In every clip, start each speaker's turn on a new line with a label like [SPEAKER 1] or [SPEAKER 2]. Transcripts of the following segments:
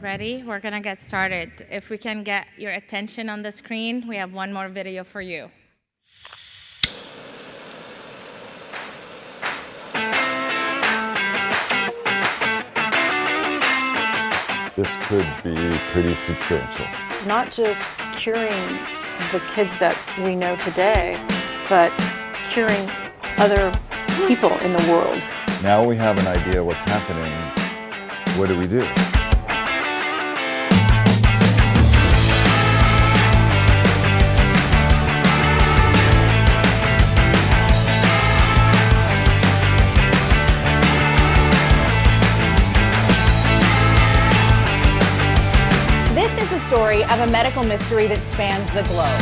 [SPEAKER 1] Ready? We're gonna get started. If we can get your attention on the screen, we have one more video for you.
[SPEAKER 2] This could be pretty substantial.
[SPEAKER 3] Not just curing the kids that we know today, but curing other people in the world.
[SPEAKER 2] Now we have an idea what's happening. What do we do?
[SPEAKER 4] This is a story of a medical mystery that spans the globe.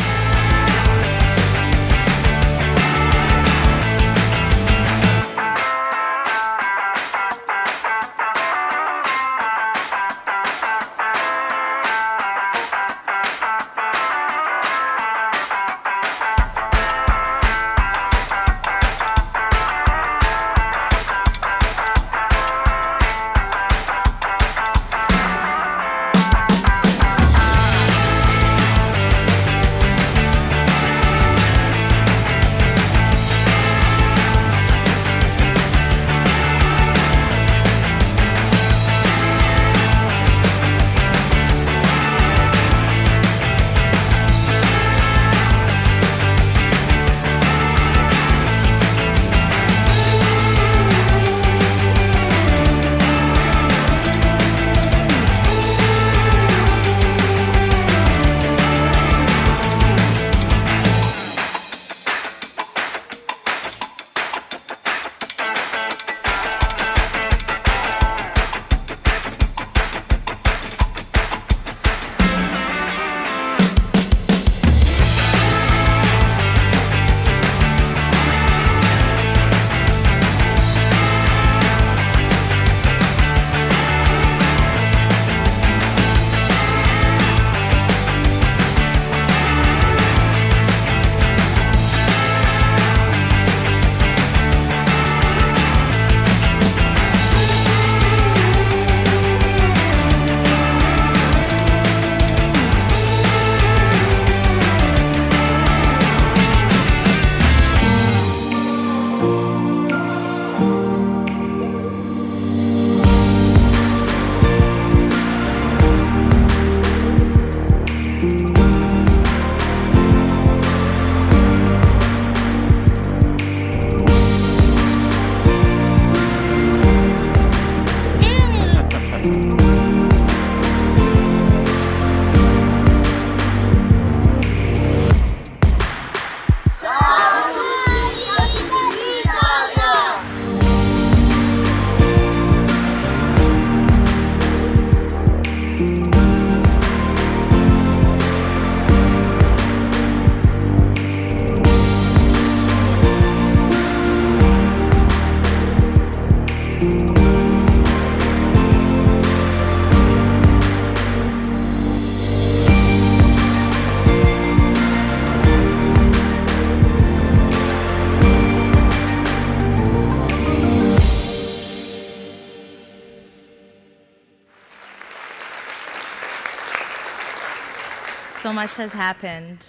[SPEAKER 1] So much has happened,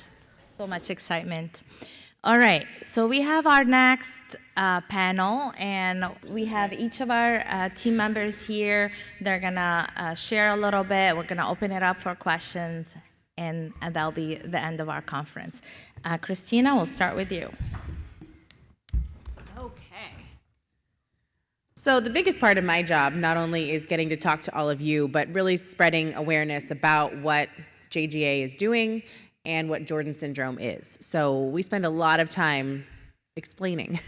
[SPEAKER 1] so much excitement. All right, so we have our next panel, and we have each of our team members here. They're gonna share a little bit. We're gonna open it up for questions, and that'll be the end of our conference. Christina, we'll start with you.
[SPEAKER 5] Okay. So the biggest part of my job not only is getting to talk to all of you, but really spreading awareness about what JGA is doing and what Jordan syndrome is. So we spend a lot of time explaining,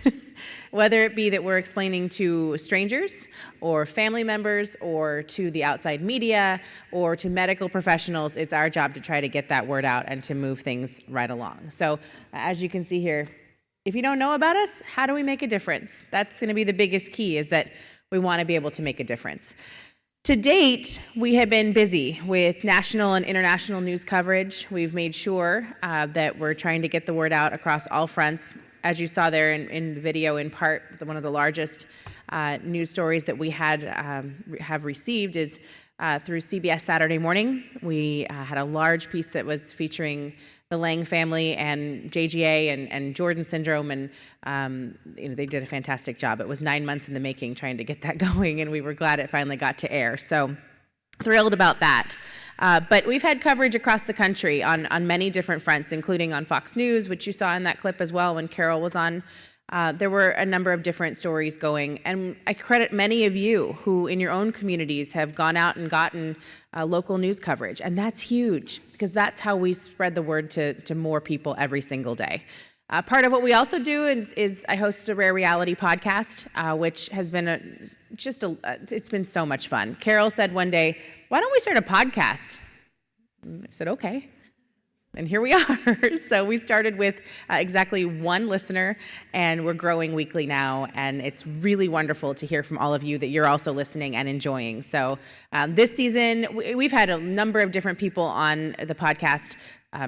[SPEAKER 5] whether it be that we're explaining to strangers or family members or to the outside media or to medical professionals. It's our job to try to get that word out and to move things right along. So as you can see here, if you don't know about us, how do we make a difference? That's going to be the biggest key, is that we want to be able to make a difference. To date, we have been busy with national and international news coverage. We've made sure that we're trying to get the word out across all fronts. As you saw there in the video, in part, one of the largest news stories that we have received is through CBS Saturday Morning. We had a large piece that was featuring the Lang family and JGA and Jordan syndrome, and they did a fantastic job. It was 9 months in the making trying to get that going, and we were glad it finally got to air. So thrilled about that. But we've had coverage across the country on many different fronts, including on Fox News, which you saw in that clip as well when Carol was on. There were a number of different stories going, and I credit many of you who in your own communities have gone out and gotten local news coverage, and that's huge because that's how we spread the word to more people every single day. Part of what we also do is I host a Rare Reality podcast, which has been it's been so much fun. Carol said one day, "Why don't we start a podcast?" I said, "Okay." And here we are. So we started with exactly one listener, and we're growing weekly now. And it's really wonderful to hear from all of you that you're also listening and enjoying. So this season, we've had a number of different people on the podcast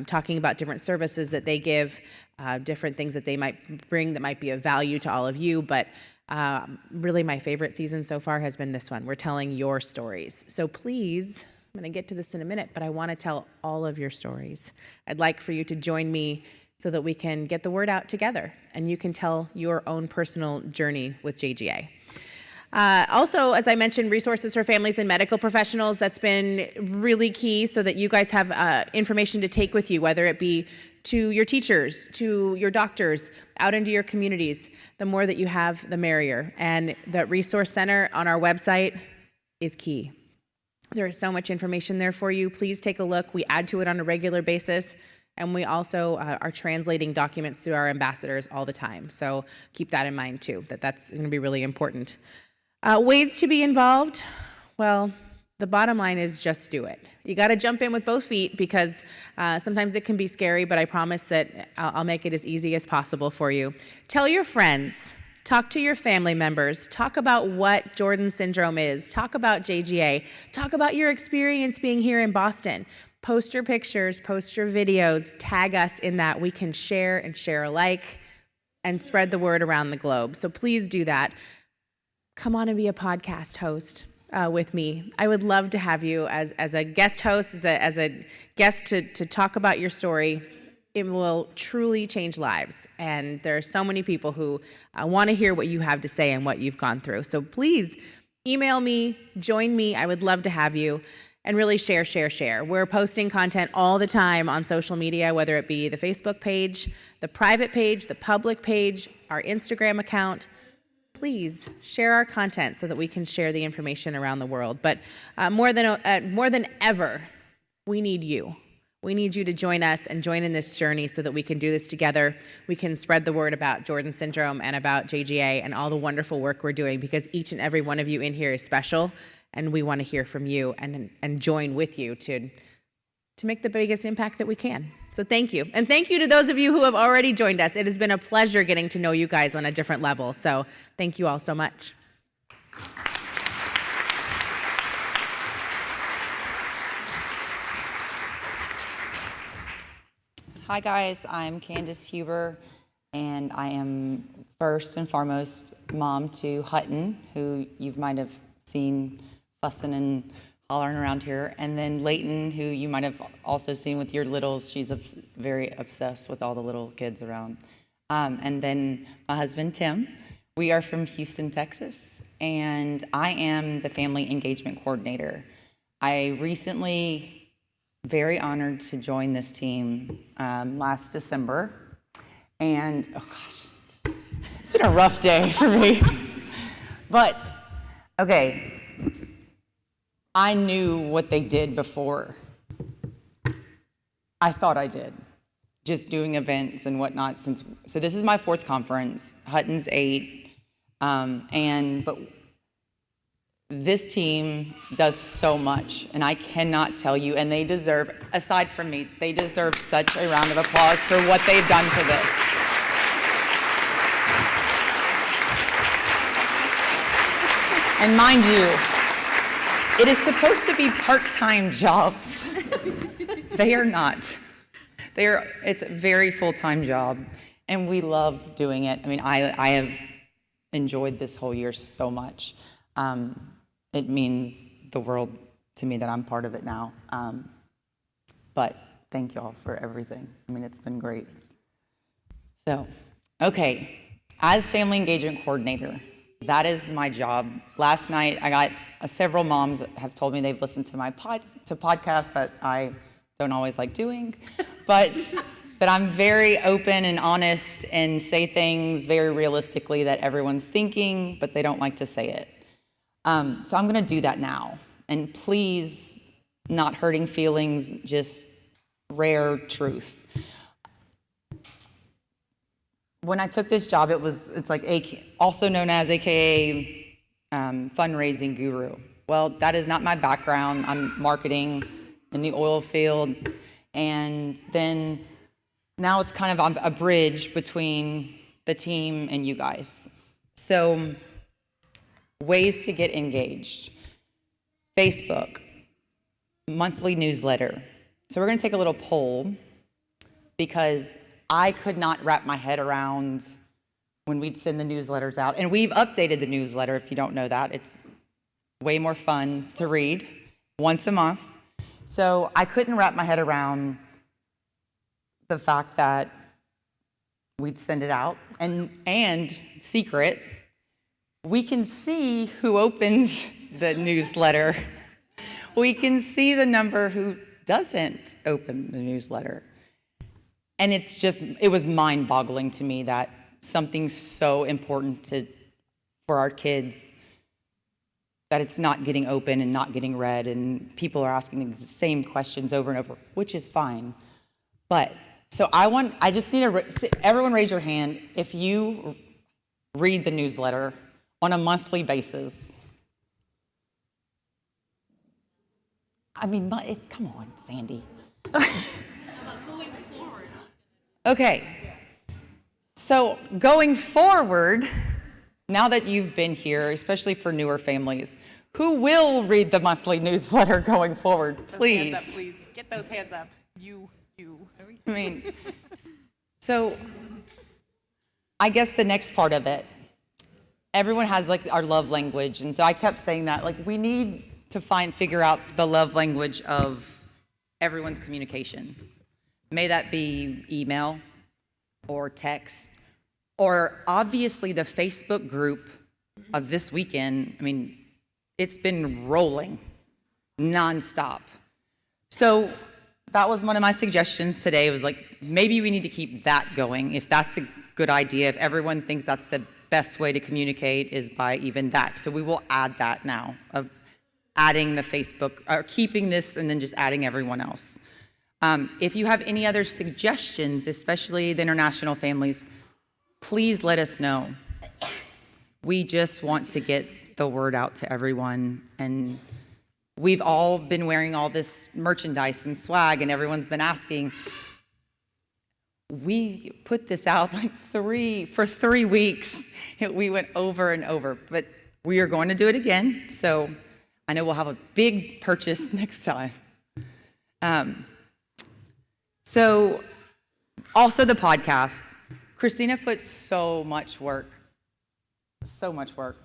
[SPEAKER 5] talking about different services that they give, different things that they might bring that might be of value to all of you. But really, my favorite season so far has been this one. We're telling your stories. So please, I'm going to get to this in a minute, but I want to tell all of your stories. I'd like for you to join me so that we can get the word out together and you can tell your own personal journey with JGA. Also, as I mentioned, resources for families and medical professionals, that's been really key so that you guys have information to take with you, whether it be to your teachers, to your doctors, out into your communities. The more that you have, the merrier. And the Resource Center on our website is key. There is so much information there for you. Please take a look. We add to it on a regular basis, and we also are translating documents through our ambassadors all the time. So keep that in mind too, that's going to be really important. Ways to be involved? Well, the bottom line is just do it. You got to jump in with both feet because sometimes it can be scary, but I promise that I'll make it as easy as possible for you. Tell your friends. Talk to your family members. Talk about what Jordan syndrome is. Talk about JGA. Talk about your experience being here in Boston. Post your pictures, post your videos, tag us in that. We can share and share alike and spread the word around the globe. So please do that. Come on and be a podcast host with me. I would love to have you as a guest host, as a guest to talk about your story. It will truly change lives. And there are so many people who want to hear what you have to say and what you've gone through. So please email me, join me. I would love to have you. And really share. We're posting content all the time on social media, whether it be the Facebook page, the private page, the public page, our Instagram account. Please share our content so that we can share the information around the world. But more than ever, we need you. We need you to join us and join in this journey so that we can do this together. We can spread the word about Jordan syndrome and about JGA and all the wonderful work we're doing, because each and every one of you in here is special, and we want to hear from you and join with you to make the biggest impact that we can. So thank you. And thank you to those of you who have already joined us. It has been a pleasure getting to know you guys on a different level. So thank you all so much.
[SPEAKER 6] Hi guys, I'm Candace Huber, and I am first and foremost mom to Hutton, who you might have seen fussing and hollering around here, and then Leighton, who you might have also seen with your littles. She's very obsessed with all the little kids around. And then my husband, Tim. We are from Houston, Texas, and I am the family engagement coordinator. I recently very honored to join this team last December, and oh gosh, it's been a rough day for me. But okay, I knew what they did before. I thought I did, just doing events and whatnot. So this is my 4th conference. Hutton's 8, but this team does so much, and I cannot tell you, and they deserve, aside from me, they deserve such a round of applause for what they've done for this. And mind you, it is supposed to be part-time jobs. They are not. It's a very full-time job, and we love doing it. I mean, I have enjoyed this whole year so much. It means the world to me that I'm part of it now. But thank y'all for everything. I mean, it's been great. So, okay, as family engagement coordinator, that is my job. Last night, I got several moms that have told me they've listened to my podcasts that I don't always like doing, but that I'm very open and honest and say things very realistically that everyone's thinking, but they don't like to say it. So I'm going to do that now. And please, not hurting feelings, just rare truth. When I took this job, it's like also known as AKA fundraising guru. Well, that is not my background. I'm marketing in the oil field, and then now it's kind of a bridge between the team and you guys. So, ways to get engaged: Facebook, monthly newsletter. So we're going to take a little poll because I could not wrap my head around when we'd send the newsletters out. And we've updated the newsletter, if you don't know that. It's way more fun to read once a month. So I couldn't wrap my head around the fact that we'd send it out. And secret, we can see who opens the newsletter. We can see the number who doesn't open the newsletter. And it was mind-boggling to me that something so important for our kids, that it's not getting open and not getting read, and people are asking the same questions over and over, which is fine. But, so I just need everyone raise your hand if you read the newsletter on a monthly basis. I mean, come on, Sandy. Okay, so going forward, now that you've been here, especially for newer families, who will read the monthly newsletter going forward? Please.
[SPEAKER 5] Hands up, please. Get those hands up. You.
[SPEAKER 6] I mean, so I guess the next part of it, everyone has like our love language, and so I kept saying that, like, we need to figure out the love language of everyone's communication. May that be email or text, or obviously the Facebook group of this weekend. I mean, it's been rolling nonstop. So that was one of my suggestions today. It was like, maybe we need to keep that going, if that's a good idea, if everyone thinks that's the best way to communicate is by even that. So we will add that now, of adding the Facebook, or keeping this and then just adding everyone else. If you have any other suggestions, especially the international families, please let us know. We just want to get the word out to everyone. And we've all been wearing all this merchandise and swag, and everyone's been asking. We put this out for 3 weeks. We went over and over, but we are going to do it again. So I know we'll have a big purchase next time. So also the podcast. Christina put so much work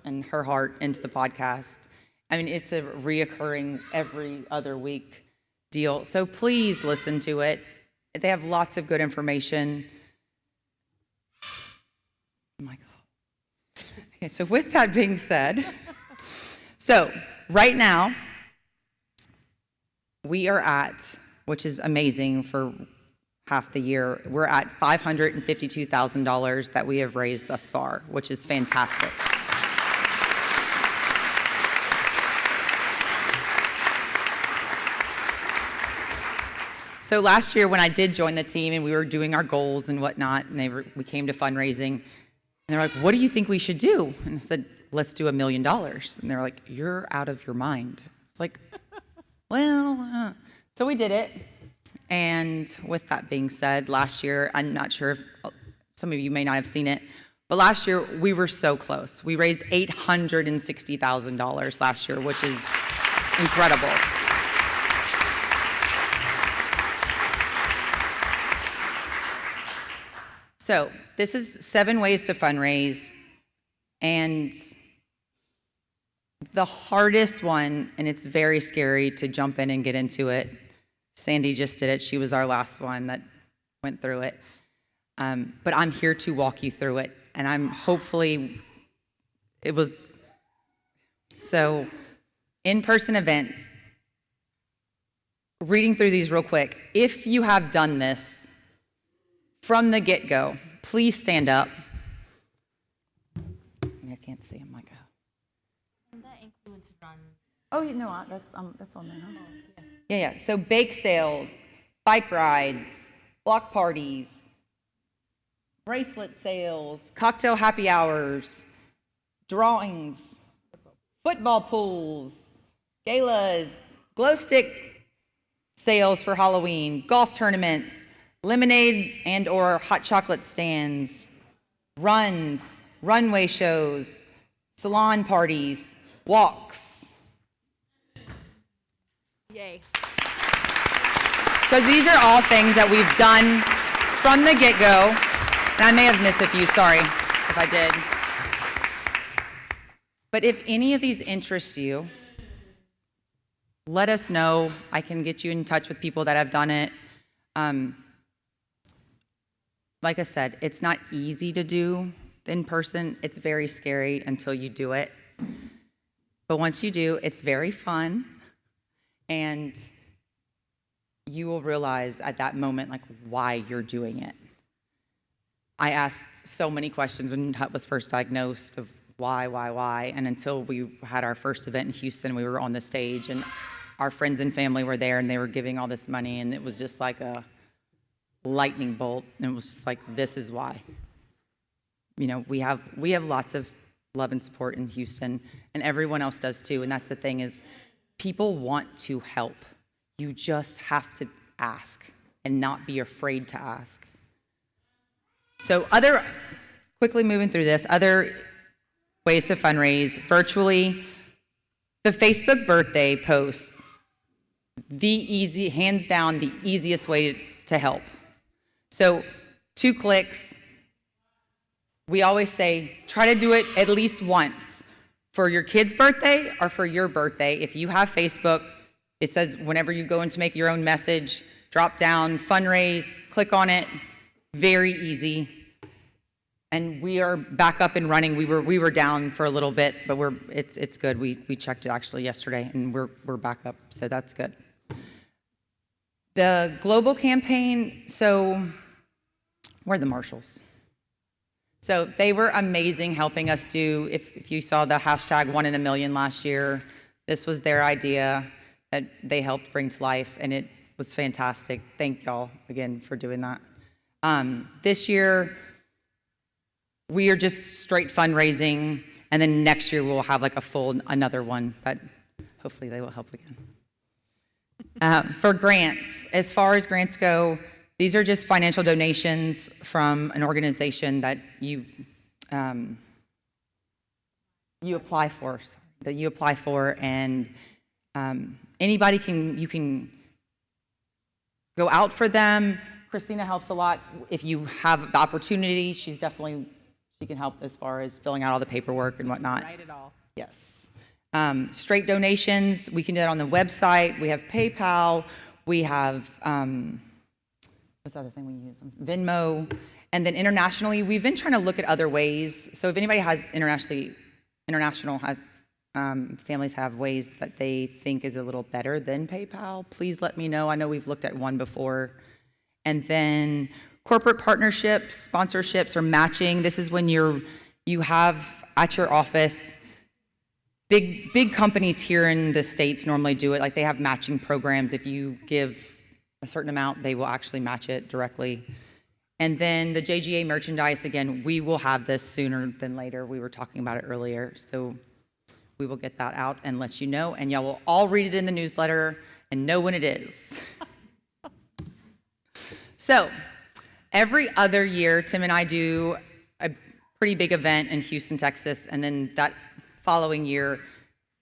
[SPEAKER 6] and her heart into the podcast. I mean, it's a reoccurring every other week deal. So please listen to it. They have lots of good information. Oh my God. Okay, so with that being said, so right now, we are at, which is amazing for half the year, we're at $552,000 that we have raised thus far, which is fantastic. So last year when I did join the team and we were doing our goals and whatnot, and we came to fundraising, and they're like, what do you think we should do? And I said, let's do $1 million. And they're like, you're out of your mind. It's like, well, so we did it. And with that being said, last year, I'm not sure if some of you may not have seen it, but last year we were so close. We raised $860,000 last year, which is incredible. So this is 7 ways to fundraise, and The hardest one, and it's very scary to jump in and get into it. Sandy just did it. She was our last one that went through it. But I'm here to walk you through it. And I'm hopefully, it was, so in-person events, reading through these real quick. If you have done this from the get-go, please stand up. I can't see. I'm like,
[SPEAKER 1] And that includes run.
[SPEAKER 6] oh, you know, that's on there. Huh? Yeah. So bake sales, bike rides, block parties, bracelet sales, cocktail happy hours, drawings, football pools, galas, glow stick sales for Halloween, golf tournaments, lemonade and or hot chocolate stands, runs, runway shows, salon parties, walks.
[SPEAKER 5] Yay.
[SPEAKER 6] So these are all things that we've done from the get-go. And I may have missed a few, sorry if I did. But if any of these interest you, let us know. I can get you in touch with people that have done it. Like I said, it's not easy to do in person. It's very scary until you do it. But once you do, it's very fun. And you will realize at that moment, like, why you're doing it. I asked so many questions when Hut was first diagnosed of why, and until we had our first event in Houston, we were on the stage, and our friends and family were there, and they were giving all this money, and it was just like a lightning bolt, and it was just like, this is why. You know, we have lots of love and support in Houston, and everyone else does too, and that's the thing is, people want to help. You just have to ask and not be afraid to ask. So quickly moving through this, other ways to fundraise virtually, the Facebook birthday post, hands down, the easiest way to help. So 2 clicks. We always say, try to do it at least once for your kid's birthday or for your birthday. If you have Facebook, it says whenever you go in to make your own message, drop down, fundraise, click on it, very easy. And we are back up and running. We were down for a little bit, but it's good. We checked it actually yesterday, and we're back up, so that's good. The global campaign, so we're the Marshalls. So they were amazing helping us do, if you saw the hashtag 1 in a million last year, this was their idea that they helped bring to life, and it was fantastic. Thank y'all again for doing that. This year, we are just straight fundraising, and then next year we'll have like another one that hopefully they will help again. For grants, as far as grants go, these are just financial donations from an organization that you apply for, and anybody you can go out for them. Christina helps a lot. If you have the opportunity, she can help as far as filling out all the paperwork and whatnot.
[SPEAKER 5] Write it all.
[SPEAKER 6] Yes. Straight donations, we can do that on the website. We have PayPal. We have, what's the other thing we use? Venmo. And then internationally, we've been trying to look at other ways. So if anybody has families have ways that they think is a little better than PayPal, please let me know. I know we've looked at one before. And then corporate partnerships, sponsorships, or matching. This is when you have at your office, big companies here in the States normally do it. Like they have matching programs. If you give a certain amount, they will actually match it directly. And then the JGA merchandise, again, we will have this sooner than later. We were talking about it earlier. So we will get that out and let you know. And y'all will all read it in the newsletter and know when it is. So every other year, Tim and I do a pretty big event in Houston, Texas, and then that following year,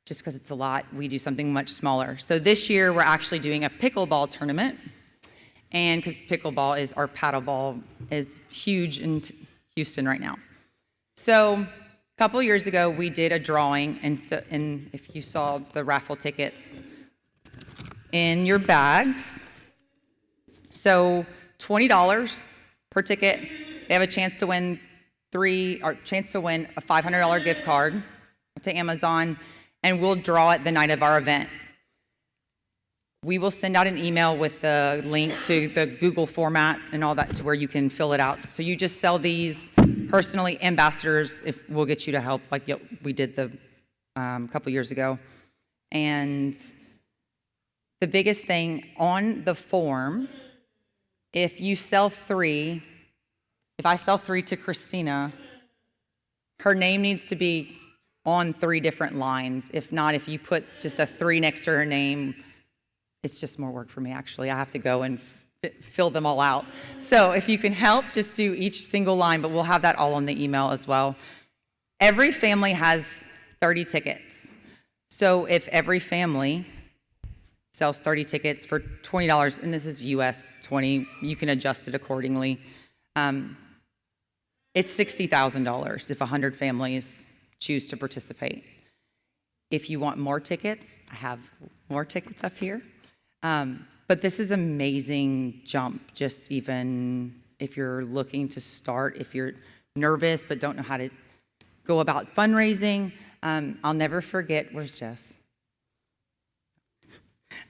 [SPEAKER 6] just because it's a lot, we do something much smaller. So this year, we're actually doing a pickleball tournament, and because pickleball our paddleball is huge in Houston right now. So couple years ago, we did a drawing, and if you saw the raffle tickets in your bags, so $20 per ticket. They have a chance to win a $500 gift card to Amazon, and we'll draw it the night of our event. We will send out an email with the link to the Google format and all that to where you can fill it out. So you just sell these personally. Ambassadors, if we'll get you to help, like we did the couple years ago. And the biggest thing on the form, if I sell 3 to Christina, her name needs to be on 3 different lines. If not, if you put just a 3 next to her name, it's just more work for me, actually. I have to go and fill them all out. So if you can help, just do each single line, but we'll have that all on the email as well. Every family has 30 tickets. So if every family sells 30 tickets for $20, and this is US 20, you can adjust it accordingly. It's $60,000 if 100 families choose to participate. If you want more tickets, I have more tickets up here. But this is an amazing jump, just even if you're looking to start, if you're nervous but don't know how to go about fundraising. I'll never forget, where's Jess?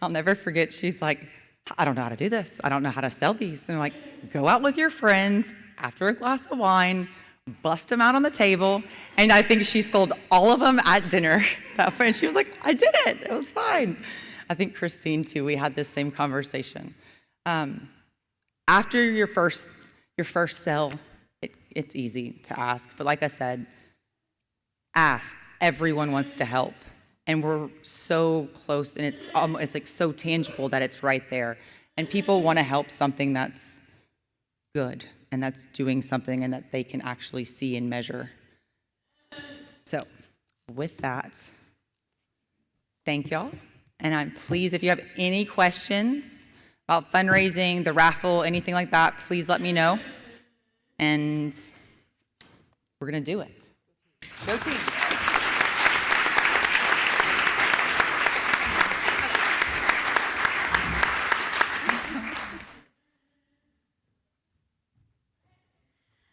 [SPEAKER 6] I'll never forget, she's like, I don't know how to do this. I don't know how to sell these. And I'm like, go out with your friends after a glass of wine, bust them out on the table. And I think she sold all of them at dinner that way. And she was like, I did it. It was fine. I think Christine, too, we had this same conversation. After your first sell, it's easy to ask. But like I said, ask. Everyone wants to help. And we're so close, and it's like so tangible that it's right there. And people want to help something that's good and that's doing something and that they can actually see and measure. So with that, thank y'all. And I'm pleased, if you have any questions about fundraising, the raffle, anything like that, please let me know. And we're going to do it. Go team.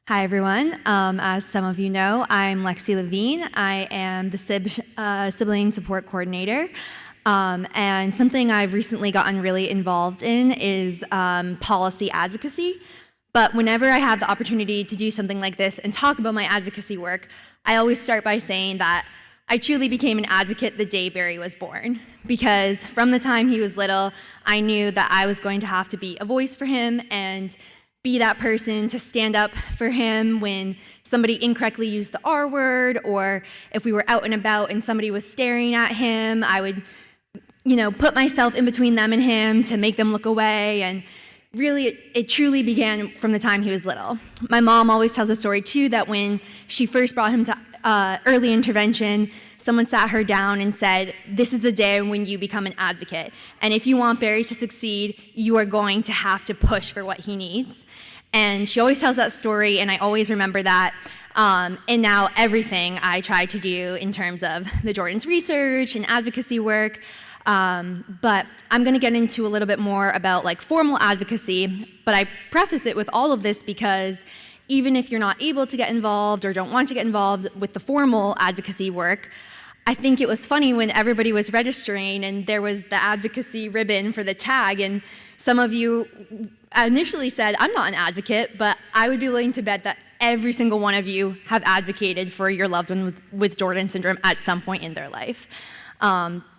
[SPEAKER 7] Hi, everyone. As some of you know, I'm Lexi Levine. I am the Sibling Support Coordinator. And something I've recently gotten really involved in is policy advocacy. But whenever I have the opportunity to do something like this and talk about my advocacy work, I always start by saying that I truly became an advocate the day Barry was born. Because from the time he was little, I knew that I was going to have to be a voice for him and be that person to stand up for him when somebody incorrectly used the R word, or if we were out and about and somebody was staring at him, I would, put myself in between them and him to make them look away. And really, it truly began from the time he was little. My mom always tells a story too, that when she first brought him to early intervention, someone sat her down and said, this is the day when you become an advocate. And if you want Barry to succeed, you are going to have to push for what he needs. And she always tells that story, and I always remember that. And now everything I try to do in terms of the Jordan's research and advocacy work. But I'm going to get into a little bit more about formal advocacy, but I preface it with all of this because even if you're not able to get involved or don't want to get involved with the formal advocacy work, I think it was funny when everybody was registering and there was the advocacy ribbon for the tag, and some of you initially said, I'm not an advocate, but I would be willing to bet that every single one of you have advocated for your loved one with Jordan syndrome at some point in their life.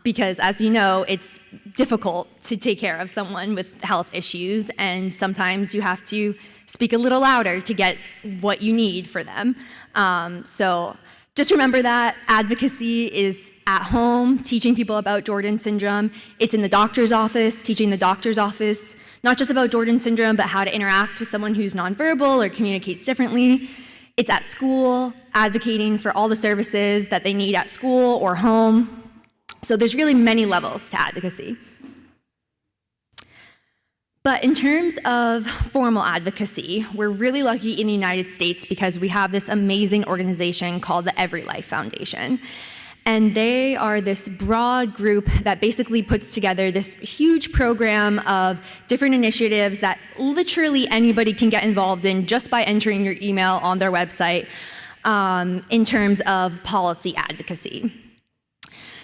[SPEAKER 7] Because as you know, it's difficult to take care of someone with health issues, and sometimes you have to speak a little louder to get what you need for them. So just remember that advocacy is at home, teaching people about Jordan syndrome. It's in the doctor's office, teaching the doctor's office, not just about Jordan syndrome, but how to interact with someone who's nonverbal or communicates differently. It's at school, advocating for all the services that they need at school or home. So there's really many levels to advocacy. But in terms of formal advocacy, we're really lucky in the United States because we have this amazing organization called the Every Life Foundation. And they are this broad group that basically puts together this huge program of different initiatives that literally anybody can get involved in just by entering your email on their website in terms of policy advocacy.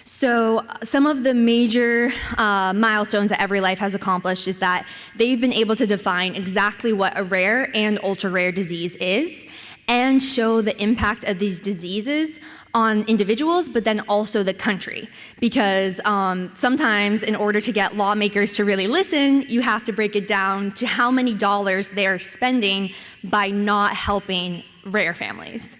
[SPEAKER 7] So some of the major milestones that Every Life has accomplished is that they've been able to define exactly what a rare and ultra-rare disease is and show the impact of these diseases on individuals, but then also the country. Because sometimes in order to get lawmakers to really listen, you have to break it down to how many dollars they're spending by not helping rare families.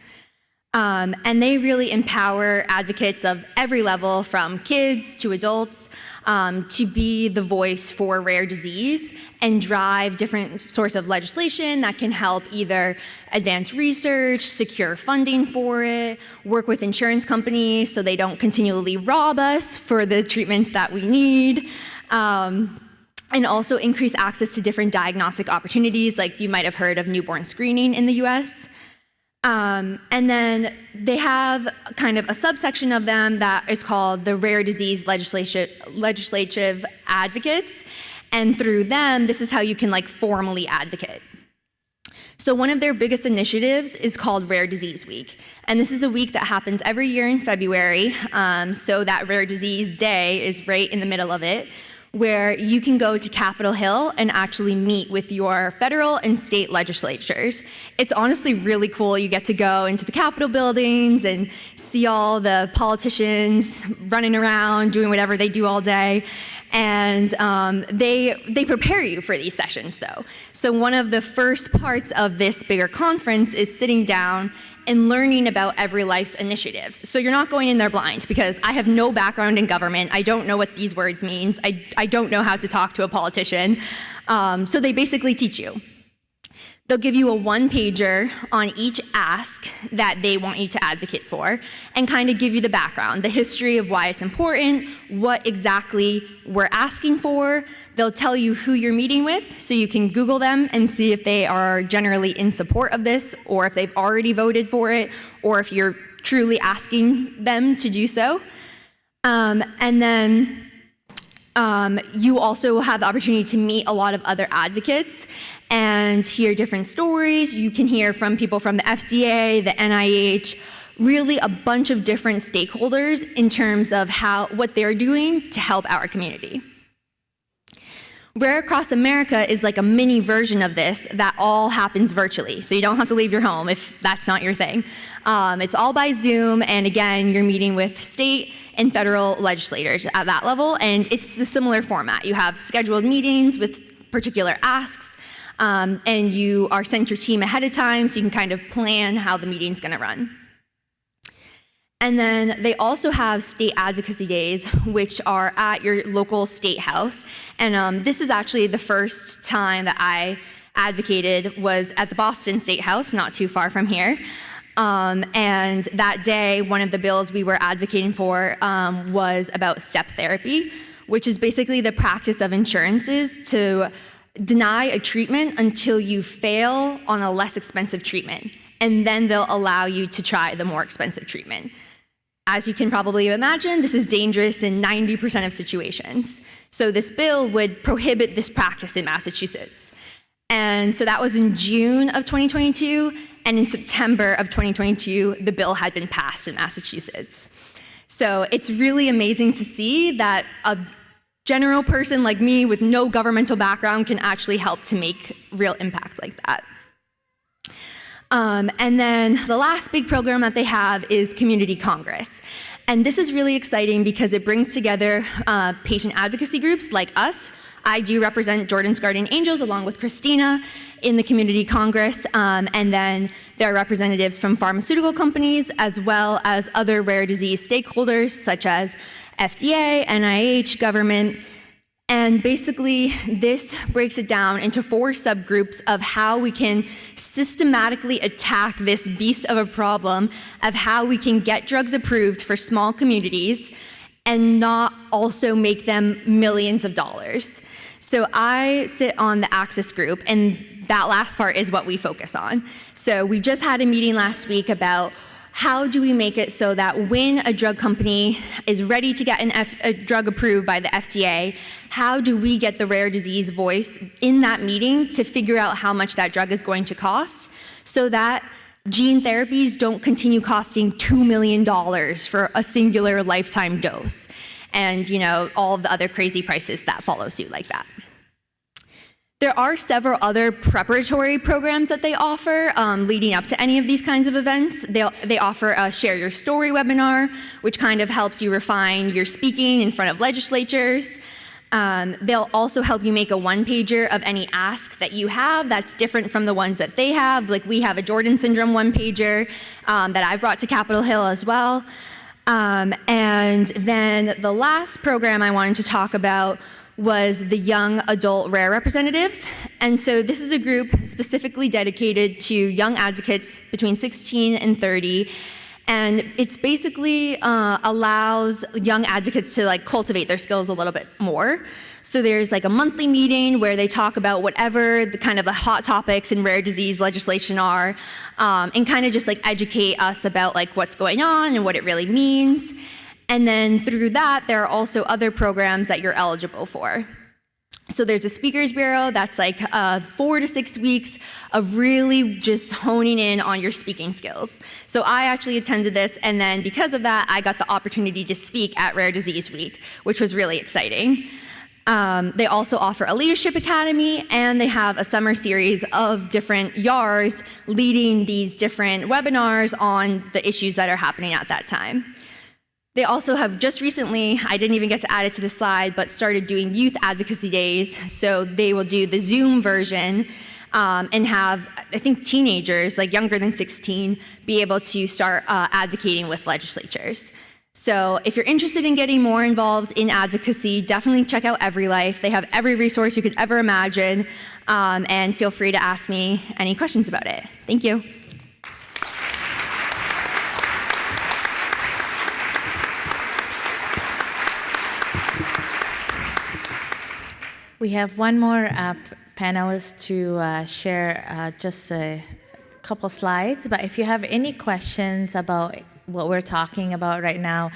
[SPEAKER 7] And they really empower advocates of every level, from kids to adults, to be the voice for rare disease and drive different sorts of legislation that can help either advance research, secure funding for it, work with insurance companies so they don't continually rob us for the treatments that we need, and also increase access to different diagnostic opportunities, like you might have heard of newborn screening in the US. And then they have kind of a subsection of them that is called the Rare Disease Legislative Advocates. And through them, this is how you can formally advocate. So one of their biggest initiatives is called Rare Disease Week. And this is a week that happens every year in February. So that Rare Disease Day is right in the middle of it, where you can go to Capitol Hill and actually meet with your federal and state legislatures. It's honestly really cool. You get to go into the Capitol buildings and see all the politicians running around, doing whatever they do all day. And they prepare you for these sessions, though. So one of the first parts of this bigger conference is sitting down and learning about Every Life's initiatives. So you're not going in there blind, because I have no background in government. I don't know what these words mean. I don't know how to talk to a politician. So they basically teach you. They'll give you a one-pager on each ask that they want you to advocate for, and kind of give you the background, the history of why it's important, what exactly we're asking for. They'll tell you who you're meeting with, so you can Google them and see if they are generally in support of this, or if they've already voted for it, or if you're truly asking them to do so. And then you also have the opportunity to meet a lot of other advocates and hear different stories. You can hear from people from the FDA, the NIH, really a bunch of different stakeholders in terms of what they're doing to help our community. Rare Across America is like a mini version of this that all happens virtually, so you don't have to leave your home if that's not your thing. It's all by Zoom, and again, you're meeting with state and federal legislators at that level, and it's a similar format. You have scheduled meetings with particular asks, and you are sent your team ahead of time so you can kind of plan how the meeting's gonna run. And then they also have state advocacy days, which are at your local state house. And this is actually the first time that I advocated was at the Boston State House, not too far from here. And that day, one of the bills we were advocating for was about step therapy, which is basically the practice of insurances to deny a treatment until you fail on a less expensive treatment. And then they'll allow you to try the more expensive treatment. As you can probably imagine, this is dangerous in 90% of situations. So this bill would prohibit this practice in Massachusetts. And so that was in June of 2022, and in September of 2022, the bill had been passed in Massachusetts. So it's really amazing to see that a general person like me with no governmental background can actually help to make real impact like that. And then the last big program that they have is Community Congress. And this is really exciting because it brings together patient advocacy groups like us. I do represent Jordan's Guardian Angels along with Christina in the Community Congress. And then there are representatives from pharmaceutical companies as well as other rare disease stakeholders such as FDA, NIH, government. And basically, this breaks it down into 4 subgroups of how we can systematically attack this beast of a problem, of how we can get drugs approved for small communities and not also make them millions of dollars. So I sit on the Access group, and that last part is what we focus on. So we just had a meeting last week about how do we make it so that when a drug company is ready to get a drug approved by the FDA, how do we get the rare disease voice in that meeting to figure out how much that drug is going to cost, so that gene therapies don't continue costing $2 million for a singular lifetime dose, and all of the other crazy prices that follow suit like that. There are several other preparatory programs that they offer leading up to any of these kinds of events. They offer a Share Your Story webinar, which kind of helps you refine your speaking in front of legislatures. They'll also help you make a one-pager of any ask that you have that's different from the ones that they have. Like we have a Jordan syndrome one-pager that I brought to Capitol Hill as well. And then the last program I wanted to talk about was the Young Adult Rare Representatives. And so this is a group specifically dedicated to young advocates between 16 and 30. And it's basically allows young advocates to cultivate their skills a little bit more. So there's a monthly meeting where they talk about whatever the hot topics in rare disease legislation are, and kind of just educate us about what's going on and what it really means. And then through that, there are also other programs that you're eligible for. So there's a speakers bureau that's 4 to 6 weeks of really just honing in on your speaking skills. So I actually attended this, and then because of that, I got the opportunity to speak at Rare Disease Week, which was really exciting. They also offer a leadership academy, and they have a summer series of different YARs leading these different webinars on the issues that are happening at that time. They also have just recently, I didn't even get to add it to the slide, but started doing youth advocacy days. So they will do the Zoom version and have, I think, teenagers, younger than 16, be able to start advocating with legislatures. So if you're interested in getting more involved in advocacy, definitely check out EveryLife. They have every resource you could ever imagine, and feel free to ask me any questions about it. Thank you.
[SPEAKER 1] We have one more panelist to share just a couple slides, but if you have any questions about what we're talking about right now,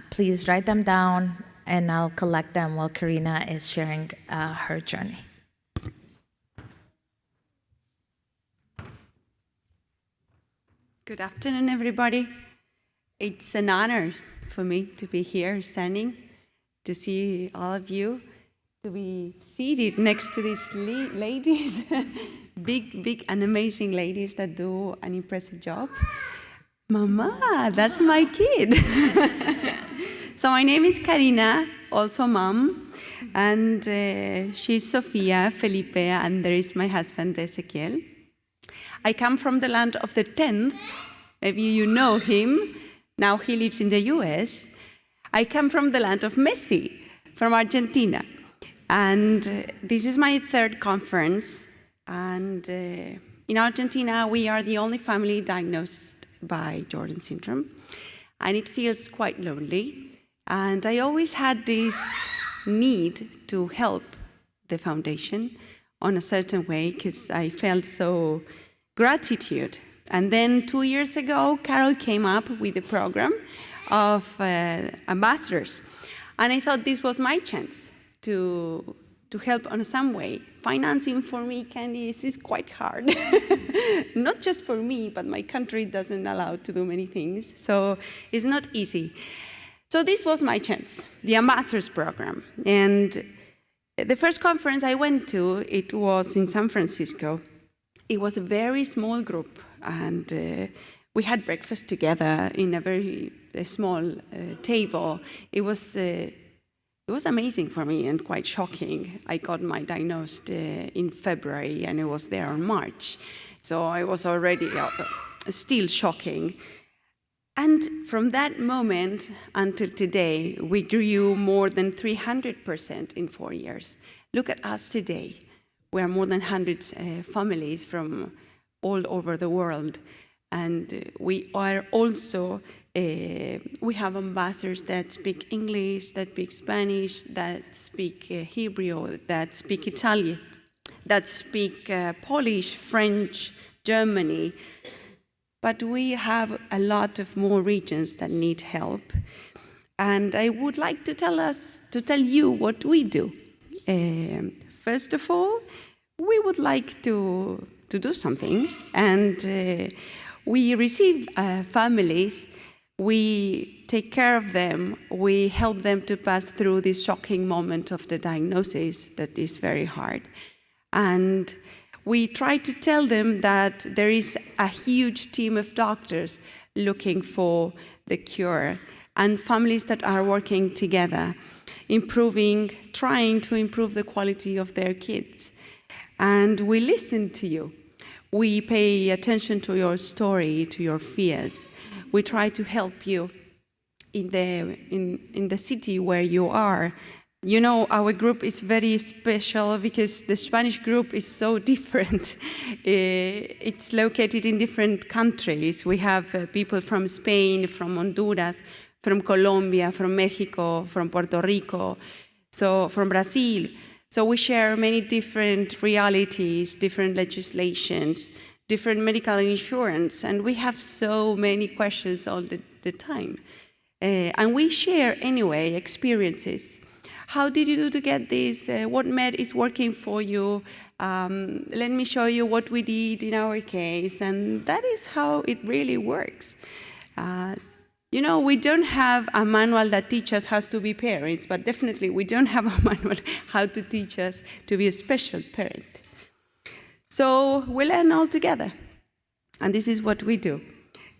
[SPEAKER 1] please write them down and I'll collect them while Karina is sharing her journey.
[SPEAKER 8] Good afternoon, everybody. It's an honor for me to be here standing, to see all of you, to be seated next to these ladies, big and amazing ladies that do an impressive job. Mama, that's my kid. So my name is Karina, also mom, and she's Sofia, Felipe, and there is my husband, Ezequiel. I come from the land of the 10th. Maybe you know him. Now he lives in the US. I come from the land of Messi, from Argentina. And this is my third conference. And in Argentina, we are the only family diagnosed by Jordan syndrome. And it feels quite lonely. And I always had this need to help the foundation on a certain way because I felt so gratitude. And then 2 years ago, Carol came up with a program of ambassadors. And I thought this was my chance to help on some way. Financing for me, Candice, is quite hard. Not just for me, but my country doesn't allow to do many things. So it's not easy. So this was my chance, the ambassadors program. And the first conference I went to, it was in San Francisco. It was a very small group, and we had breakfast together in a very small table. It was amazing for me and quite shocking. I got my diagnosed in February, and it was there in March. So it was already still shocking. And from that moment until today, we grew more than 300% in 4 years. Look at us today. We are more than 100 families from all over the world. And we are also We have ambassadors that speak English, that speak Spanish, that speak Hebrew, that speak Italian, that speak Polish, French, Germany. But we have a lot of more regions that need help. And I would like to tell you what we do. First of all, we would like to do something, and we receive families, we take care of them, we help them to pass through this shocking moment of the diagnosis that is very hard. And we try to tell them that there is a huge team of doctors looking for the cure, and families that are working together, trying to improve the quality of their kids. And we listen to you. We pay attention to your story, to your fears. We try to help you in the city where you are. You know, our group is very special because the Spanish group is so different. It's located in different countries. We have people from Spain, from Honduras, from Colombia, from Mexico, from Puerto Rico, so from Brazil. So we share many different realities, different legislations, different medical insurance, and we have so many questions all the time. And we share anyway experiences. How did you do to get this? What med is working for you? Let me show you what we did in our case. And that is how it really works. You know, we don't have a manual that teaches us how to be parents, but definitely we don't have a manual how to teach us to be a special parent. So we learn all together. And this is what we do.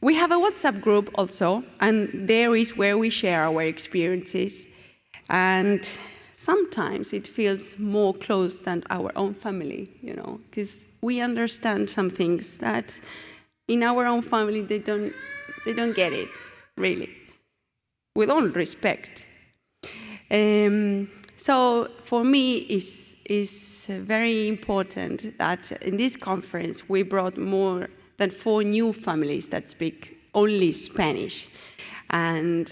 [SPEAKER 8] We have a WhatsApp group also, and there is where we share our experiences. And sometimes it feels more close than our own family, you know, because we understand some things that in our own family they don't get it, really, with all respect. So for me, it's very important that in this conference we brought more than 4 new families that speak only Spanish. And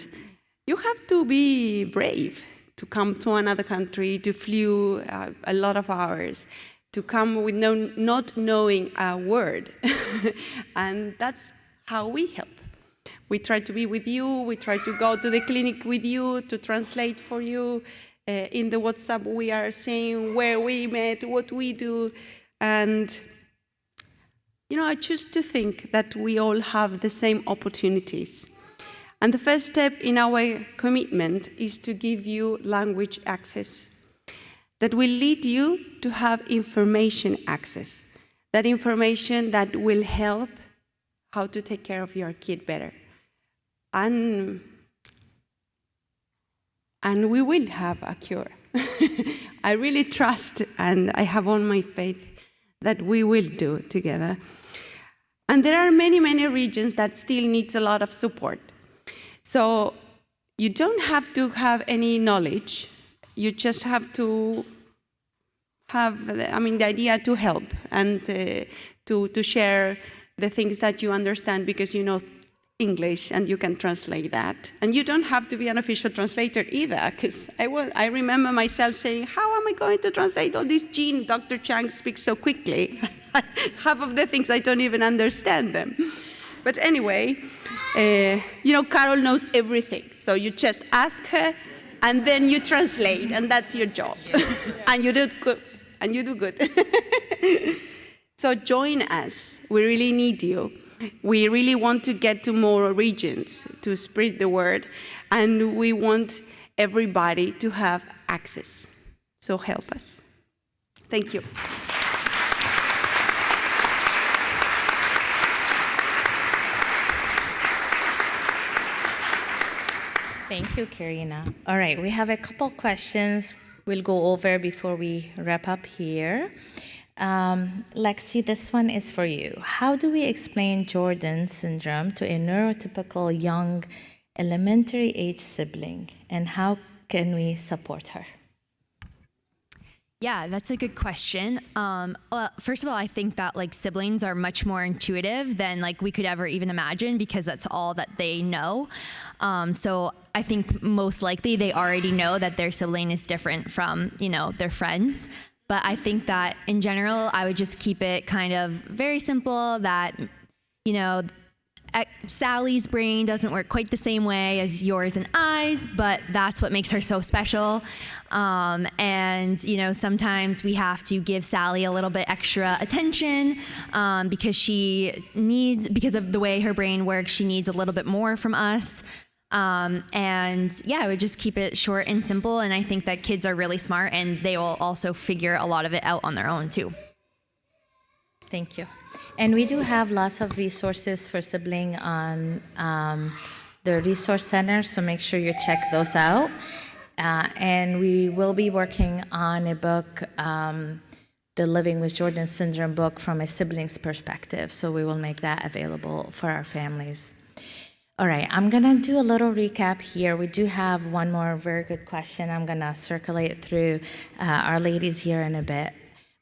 [SPEAKER 8] you have to be brave to come to another country, to flew a lot of hours, to come with not knowing a word. And that's how we help. We try to be with you, we try to go to the clinic with you, to translate for you. In the WhatsApp, we are saying where we met, what we do. And, you know, I choose to think that we all have the same opportunities. And the first step in our commitment is to give you language access that will lead you to have information access, that information that will help how to take care of your kid better. And we will have a cure. I really trust and I have all my faith that we will do together. And there are many, many regions that still needs a lot of support. So you don't have to have any knowledge. You just have to have, the idea to help and to share the things that you understand because you know English and you can translate that. And you don't have to be an official translator either, because I remember myself saying, how am I going to translate all this gene? Dr. Chang speaks so quickly. Half of the things I don't even understand them. But anyway, Carol knows everything. So you just ask her, and then you translate, and that's your job. And you do good. And you do good. So join us. We really need you. We really want to get to more regions to spread the word, and we want everybody to have access. So help us. Thank you.
[SPEAKER 1] Thank you, Karina. All right, we have a couple questions we'll go over before we wrap up here. Lexi, this one is for you. How do we explain Jordan syndrome to a neurotypical young elementary age sibling, and how can we support her?
[SPEAKER 7] Yeah, that's a good question. First of all, I think that like siblings are much more intuitive than like we could ever even imagine because that's all that they know. So I think most likely they already know that their sibling is different from, their friends. But I think that in general, I would just keep it kind of very simple that, Sally's brain doesn't work quite the same way as yours and I's, but that's what makes her so special. And sometimes we have to give Sally a little bit extra attention because of the way her brain works, she needs a little bit more from us. And yeah, I would just keep it short and simple. And I think that kids are really smart and they will also figure a lot of it out on their own too.
[SPEAKER 1] Thank you. And we do have lots of resources for sibling on the resource center, so make sure you check those out. And we will be working on a book, the Living with Jordan Syndrome book from a sibling's perspective, so we will make that available for our families. All right, I'm gonna do a little recap here. We do have one more very good question. I'm gonna circulate through our ladies here in a bit.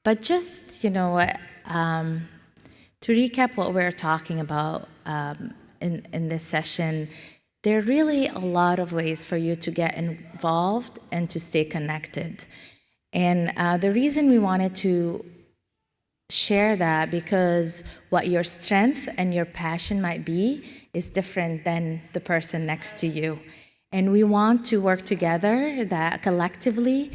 [SPEAKER 1] But just, to recap what we're talking about in this session, there are really a lot of ways for you to get involved and to stay connected. And the reason we wanted to share that because what your strength and your passion might be is different than the person next to you. And we want to work together that collectively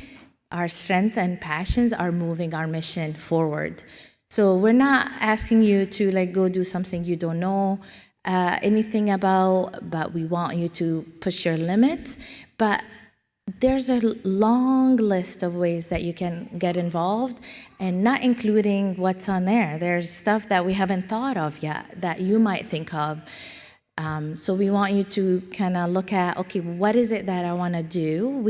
[SPEAKER 1] our strength and passions are moving our mission forward. So we're not asking you to go do something you don't know anything about, but we want you to push your limits. But there's a long list of ways that you can get involved, and not including what's on there. There's stuff that we haven't thought of yet that you might think of. So we want you to kind of look at, okay, what is it that I want to do?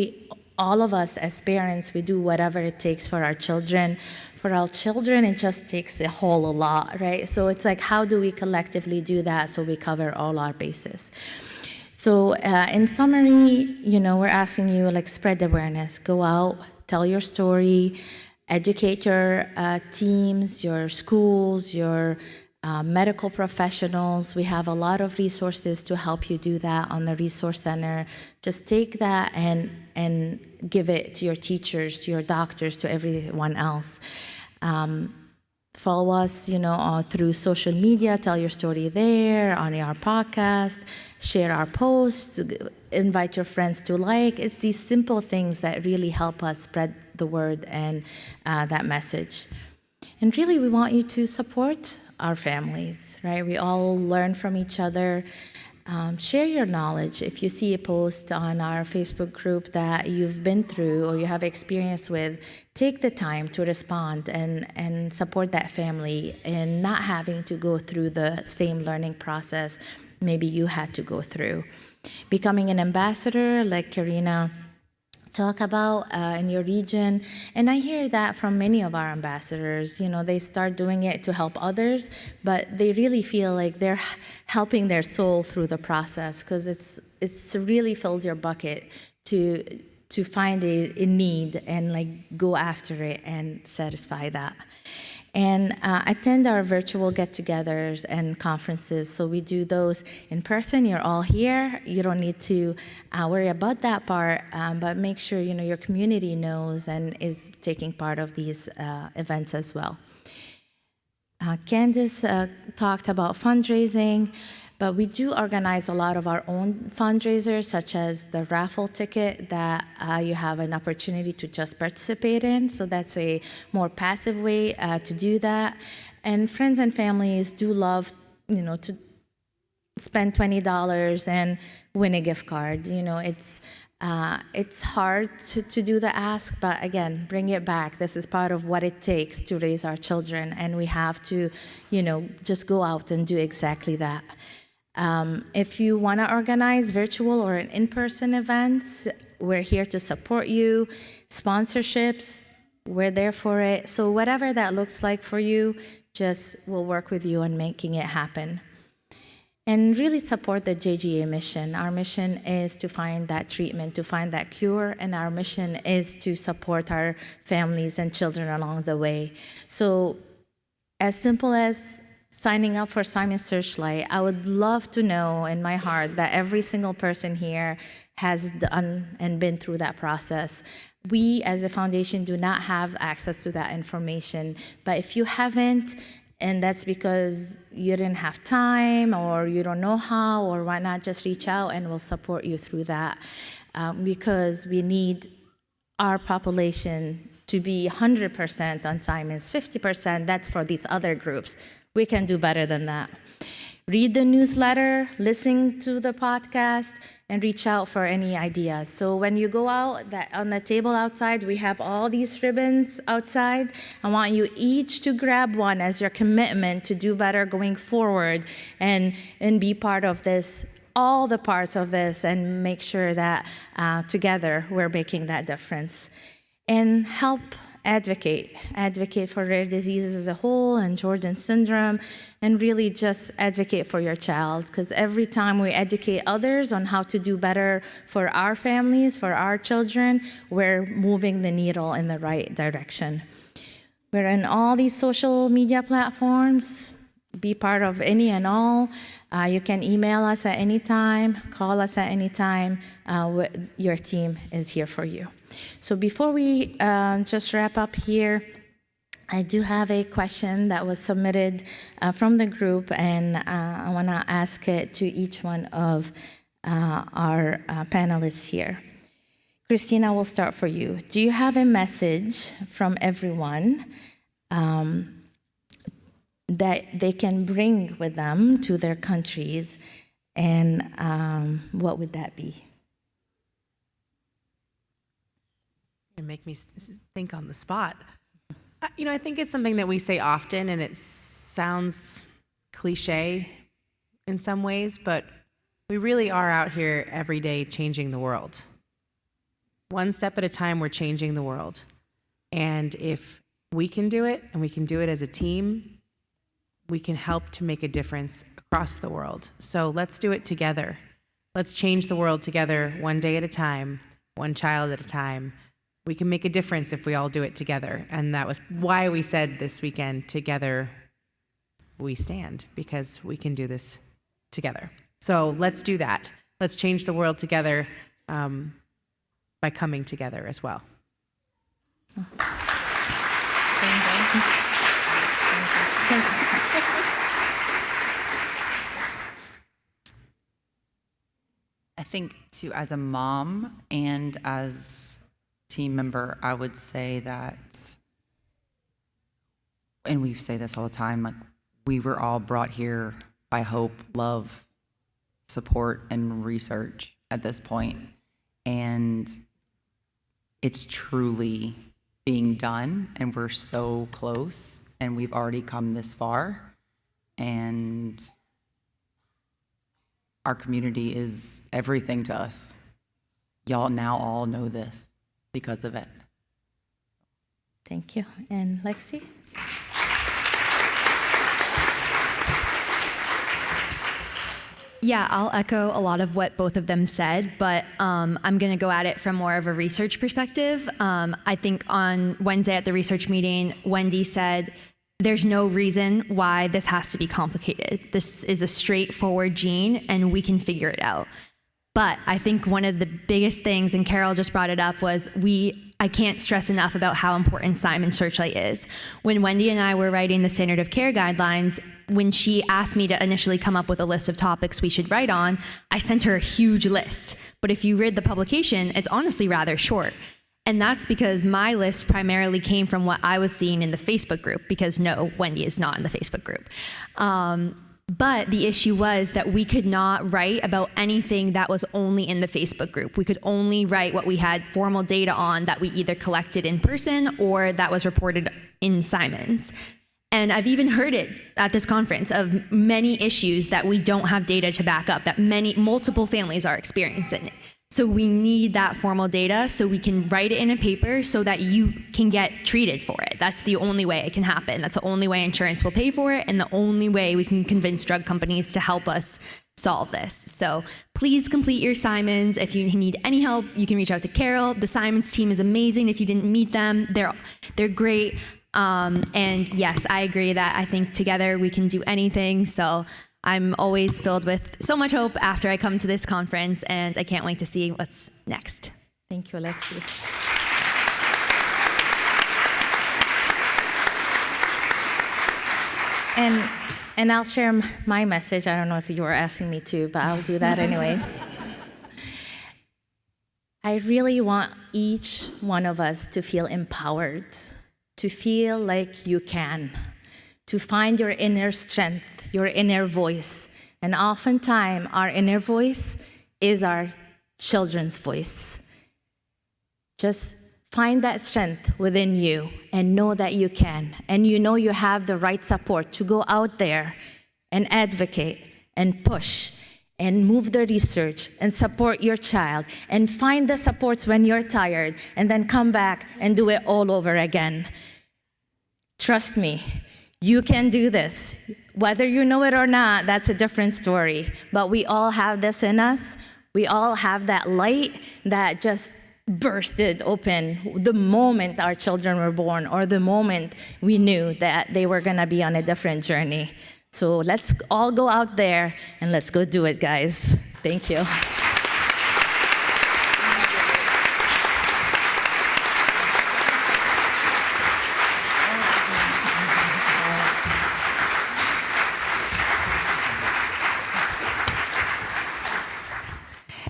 [SPEAKER 1] All of us as parents, we do whatever it takes for our children. For our children, it just takes a whole lot, right? So it's like, how do we collectively do that so we cover all our bases? So in summary, we're asking you, spread awareness. Go out, tell your story, educate your teams, your schools, your medical professionals. We have a lot of resources to help you do that on the Resource Center. Just take that and give it to your teachers, to your doctors, to everyone else. Follow us, through social media. Tell your story there, on our podcast. Share our posts. Invite your friends to like. It's these simple things that really help us spread the word and that message. And really, we want you to support our families, right? We all learn from each other. Share your knowledge. If you see a post on our Facebook group that you've been through or you have experience with, take the time to respond and support that family and not having to go through the same learning process maybe you had to go through. Becoming an ambassador, like Karina talk about in your region. And I hear that from many of our ambassadors. They start doing it to help others, but they really feel like they're helping their soul through the process, because it's really fills your bucket to find a need and go after it and satisfy that. And attend our virtual get-togethers and conferences. So we do those in person. You're all here. You don't need to worry about that part, but make sure your community knows and is taking part of these events as well. Candace talked about fundraising, but we do organize a lot of our own fundraisers, such as the raffle ticket that you have an opportunity to just participate in. So that's a more passive way to do that. And friends and families do love, to spend $20 and win a gift card. It's hard to do the ask, but again, bring it back. This is part of what it takes to raise our children, and we have to, just go out and do exactly that. If you want to organize virtual or an in-person events, we're here to support you. Sponsorships, we're there for it. So whatever that looks like for you, we'll work with you on making it happen. and really support the JGA mission. Our mission is to find that treatment, to find that cure, and our mission is to support our families and children along the way. So as simple as signing up for Simon Searchlight, I would love to know in my heart that every single person here has done and been through that process. We as a foundation do not have access to that information, but if you haven't, and that's because you didn't have time or you don't know how, or why not just reach out and we'll support you through that, because we need our population to be 100% on Simon's, 50%, that's for these other groups. We can do better than that. Read the newsletter, listen to the podcast, and reach out for any ideas. So when you go out, on the table outside, we have all these ribbons outside. I want you each to grab one as your commitment to do better going forward and be part of this, all the parts of this, and make sure that together we're making that difference. And help advocate for rare diseases as a whole and Jordan syndrome, and really just advocate for your child, because every time we educate others on how to do better for our families, for our children, we're moving the needle in the right direction. We're in all these social media platforms. Be part of any and all. You can email us at any time, call us at any time. Your team is here for you. So before we just wrap up here, I do have a question that was submitted from the group, and I want to ask it to each one of our panelists here. Christina, we'll start for you. Do you have a message from everyone that they can bring with them to their countries, and what would that be?
[SPEAKER 5] It make me think on the spot. I think it's something that we say often, and it sounds cliche in some ways, but we really are out here every day changing the world. One step at a time, we're changing the world. And if we can do it, and we can do it as a team, we can help to make a difference across the world. So let's do it together. Let's change the world together, one day at a time, one child at a time. We can make a difference if we all do it together. And that was why we said this weekend, together we stand, because we can do this together. So let's do that. Let's change the world together by coming together as well.
[SPEAKER 6] I think too, as a mom and as team member, I would say that, and we say this all the time, like, we were all brought here by hope, love, support, and research at this point. And it's truly being done, and we're so close, and we've already come this far. And our community is everything to us. Y'all now all know this because of it.
[SPEAKER 1] Thank you. And Lexi?
[SPEAKER 7] Yeah, I'll echo a lot of what both of them said, but I'm going to go at it from more of a research perspective. I think on Wednesday at the research meeting, Wendy said, there's no reason why this has to be complicated. This is a straightforward gene, and we can figure it out. But I think one of the biggest things, and Carol just brought it up, was I can't stress enough about how important Simon Searchlight is. When Wendy and I were writing the standard of care guidelines, when she asked me to initially come up with a list of topics we should write on, I sent her a huge list. But if you read the publication, it's honestly rather short. And that's because my list primarily came from what I was seeing in the Facebook group, because no, Wendy is not in the Facebook group. But the issue was that we could not write about anything that was only in the Facebook group. We could only write what we had formal data on that we either collected in person or that was reported in Simon's. And I've even heard it at this conference of many issues that we don't have data to back up, that multiple families are experiencing. So we need that formal data so we can write it in a paper so that you can get treated for it. That's the only way it can happen. That's the only way insurance will pay for it, and the only way we can convince drug companies to help us solve this. So please complete your Simons. If you need any help, you can reach out to Carol. The Simons team is amazing. If you didn't meet them, they're great. And yes, I agree that I think together we can do anything. So I'm always filled with so much hope after I come to this conference, and I can't wait to see what's next.
[SPEAKER 1] Thank you, Alexi. And I'll share my message. I don't know if you were asking me to, but I'll do that anyways. I really want each one of us to feel empowered, to feel like you can, to find your inner strength, your inner voice. And oftentimes, our inner voice is our children's voice. Just find that strength within you and know that you can. And you know you have the right support to go out there and advocate and push and move the research and support your child and find the supports when you're tired and then come back and do it all over again. Trust me, you can do this. Whether you know it or not, that's a different story. But we all have this in us. We all have that light that just bursted open the moment our children were born or the moment we knew that they were gonna be on a different journey. So let's all go out there and let's go do it, guys. Thank you.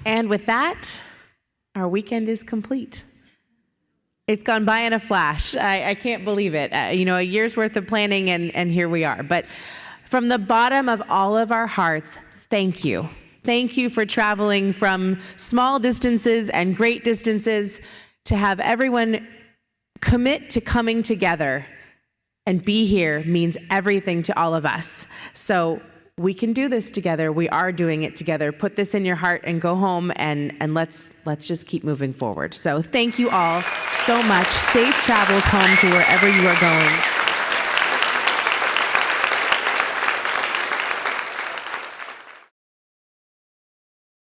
[SPEAKER 5] And with that, our weekend is complete. It's gone by in a flash. I can't believe it. A year's worth of planning, and here we are. But from the bottom of all of our hearts, thank you. Thank you for traveling from small distances and great distances to have everyone commit to coming together and be here means everything to all of us. So we can do this together. We are doing it together. Put this in your heart and go home and let's just keep moving forward. So thank you all so much. Safe travels home to wherever you are going.